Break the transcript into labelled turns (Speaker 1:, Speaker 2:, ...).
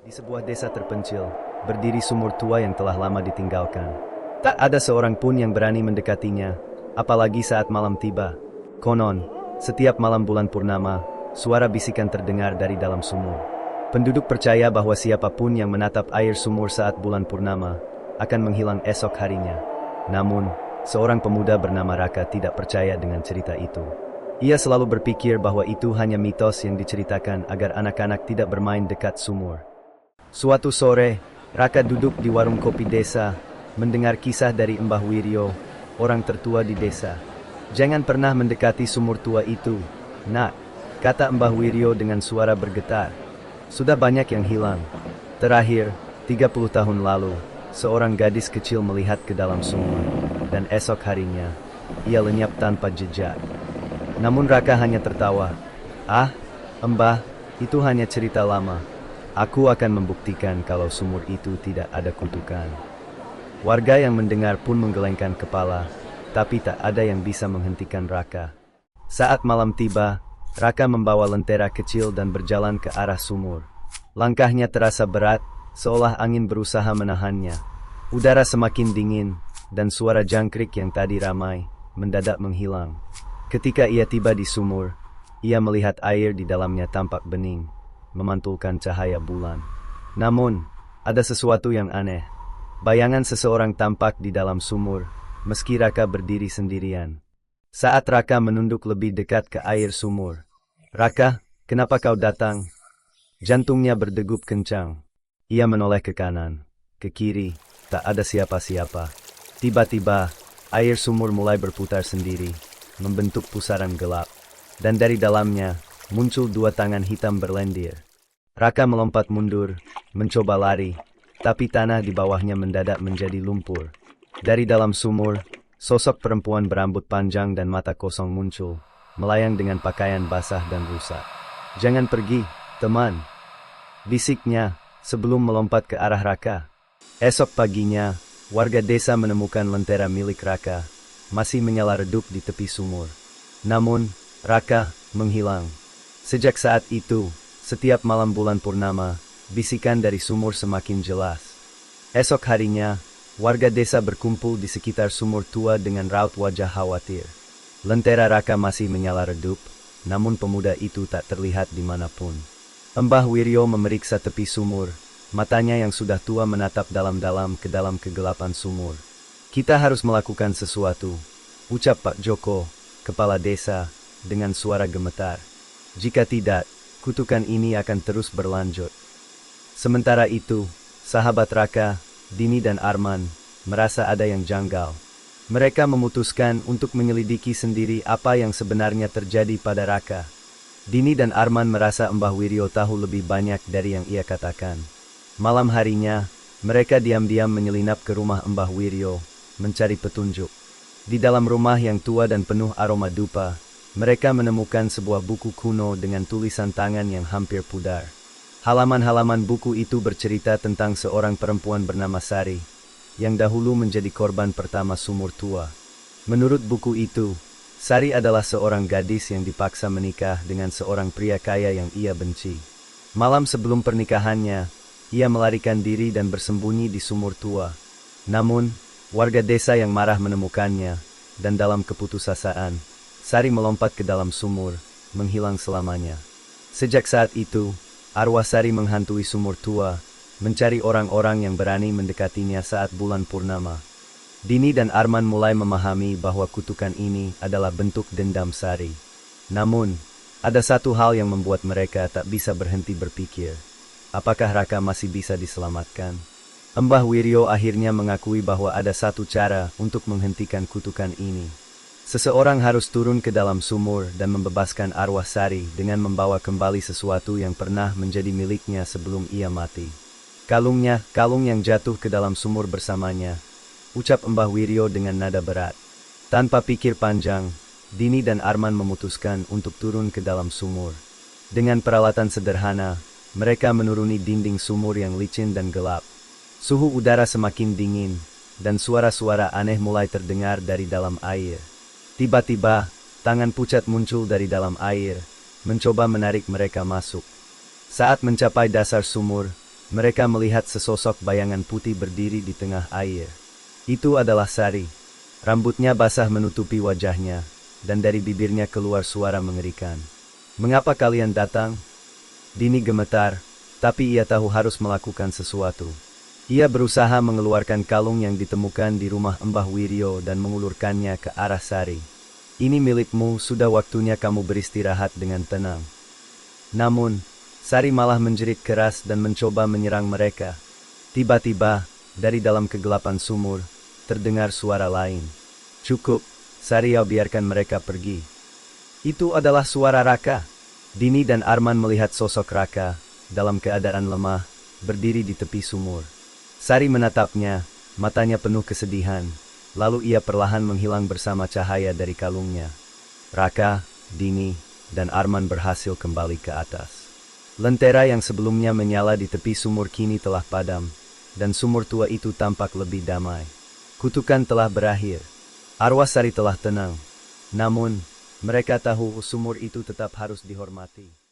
Speaker 1: Di sebuah desa terpencil, berdiri sumur tua yang telah lama ditinggalkan. Tak ada seorang pun yang berani mendekatinya, apalagi saat malam tiba. Konon, setiap malam bulan purnama, suara bisikan terdengar dari dalam sumur. Penduduk percaya bahwa siapapun yang menatap air sumur saat bulan purnama akan menghilang esok harinya. Namun, seorang pemuda bernama Raka tidak percaya dengan cerita itu. Ia selalu berpikir bahwa itu hanya mitos yang diceritakan agar anak-anak tidak bermain dekat sumur. Suatu sore, Raka duduk di warung kopi desa, mendengar kisah dari Mbah Wiryo, orang tertua di desa. "Jangan pernah mendekati sumur tua itu, Nak," kata Mbah Wiryo dengan suara bergetar. "Sudah banyak yang hilang. Terakhir, 30 tahun lalu, seorang gadis kecil melihat ke dalam sumur, dan esok harinya, ia lenyap tanpa jejak." Namun Raka hanya tertawa. "Ah, Mbah, itu hanya cerita lama. Aku akan membuktikan kalau sumur itu tidak ada kutukan." Warga yang mendengar pun menggelengkan kepala, tapi tak ada yang bisa menghentikan Raka. Saat malam tiba, Raka membawa lentera kecil dan berjalan ke arah sumur. Langkahnya terasa berat, seolah angin berusaha menahannya. Udara semakin dingin, dan suara jangkrik yang tadi ramai mendadak menghilang. Ketika ia tiba di sumur, ia melihat air di dalamnya tampak bening, memantulkan cahaya bulan. Namun, ada sesuatu yang aneh. Bayangan seseorang tampak di dalam sumur, meski Raka berdiri sendirian. Saat Raka menunduk lebih dekat ke air sumur, "Raka, kenapa kau datang?" Jantungnya berdegup kencang. Ia menoleh ke kanan, ke kiri, tak ada siapa-siapa. Tiba-tiba, air sumur mulai berputar sendiri, membentuk pusaran gelap. Dan dari dalamnya, muncul dua tangan hitam berlendir. Raka melompat mundur, mencoba lari, tapi tanah di bawahnya mendadak menjadi lumpur. Dari dalam sumur, sosok perempuan berambut panjang dan mata kosong muncul, melayang dengan pakaian basah dan rusak. "Jangan pergi, teman," bisiknya, sebelum melompat ke arah Raka. Esok paginya, warga desa menemukan lentera milik Raka, masih menyala redup di tepi sumur. Namun, Raka menghilang. Sejak saat itu, setiap malam bulan purnama, bisikan dari sumur semakin jelas. Esok harinya, warga desa berkumpul di sekitar sumur tua dengan raut wajah khawatir. Lentera Raka masih menyala redup, namun pemuda itu tak terlihat dimanapun. Mbah Wiryo memeriksa tepi sumur, matanya yang sudah tua menatap dalam-dalam ke dalam kegelapan sumur. "Kita harus melakukan sesuatu," ucap Pak Joko, kepala desa, dengan suara gemetar. "Jika tidak, kutukan ini akan terus berlanjut." Sementara itu, sahabat Raka, Dini dan Arman, merasa ada yang janggal. Mereka memutuskan untuk menyelidiki sendiri apa yang sebenarnya terjadi pada Raka. Dini dan Arman merasa Mbah Wiryo tahu lebih banyak dari yang ia katakan. Malam harinya, mereka diam-diam menyelinap ke rumah Mbah Wiryo, mencari petunjuk. Di dalam rumah yang tua dan penuh aroma dupa, mereka menemukan sebuah buku kuno dengan tulisan tangan yang hampir pudar. Halaman-halaman buku itu bercerita tentang seorang perempuan bernama Sari, yang dahulu menjadi korban pertama sumur tua. Menurut buku itu, Sari adalah seorang gadis yang dipaksa menikah dengan seorang pria kaya yang ia benci. Malam sebelum pernikahannya, ia melarikan diri dan bersembunyi di sumur tua. Namun, warga desa yang marah menemukannya, dan dalam keputusasaan, Sari melompat ke dalam sumur, menghilang selamanya. Sejak saat itu, arwah Sari menghantui sumur tua, mencari orang-orang yang berani mendekatinya saat bulan purnama. Dini dan Arman mulai memahami bahwa kutukan ini adalah bentuk dendam Sari. Namun, ada satu hal yang membuat mereka tak bisa berhenti berpikir. Apakah Raka masih bisa diselamatkan? Mbah Wiryo akhirnya mengakui bahwa ada satu cara untuk menghentikan kutukan ini. Seseorang harus turun ke dalam sumur dan membebaskan arwah Sari dengan membawa kembali sesuatu yang pernah menjadi miliknya sebelum ia mati. "Kalungnya, kalung yang jatuh ke dalam sumur bersamanya," ucap Mbah Wiryo dengan nada berat. Tanpa pikir panjang, Dini dan Arman memutuskan untuk turun ke dalam sumur. Dengan peralatan sederhana, mereka menuruni dinding sumur yang licin dan gelap. Suhu udara semakin dingin, dan suara-suara aneh mulai terdengar dari dalam air. Tiba-tiba, tangan pucat muncul dari dalam air, mencoba menarik mereka masuk. Saat mencapai dasar sumur, Mereka melihat sesosok bayangan putih berdiri di tengah air. Itu adalah Sari. Rambutnya basah menutupi wajahnya, dan dari bibirnya keluar suara mengerikan. "Mengapa kalian datang?" Dini gemetar, tapi ia tahu harus melakukan sesuatu. Ia berusaha mengeluarkan kalung yang ditemukan di rumah Mbah Wiryo dan mengulurkannya ke arah Sari. "Ini milikmu, sudah waktunya kamu beristirahat dengan tenang." Namun, Sari malah menjerit keras dan mencoba menyerang mereka. Tiba-tiba, dari dalam kegelapan sumur, terdengar suara lain. "Cukup, Sari, biarkan mereka pergi." Itu adalah suara Raka. Dini dan Arman melihat sosok Raka, dalam keadaan lemah, berdiri di tepi sumur. Sari menatapnya, matanya penuh kesedihan, lalu ia perlahan menghilang bersama cahaya dari kalungnya. Raka, Dini, dan Arman berhasil kembali ke atas. Lentera yang sebelumnya menyala di tepi sumur kini telah padam, dan sumur tua itu tampak lebih damai. Kutukan telah berakhir. Arwah Sari telah tenang. Namun, mereka tahu sumur itu tetap harus dihormati.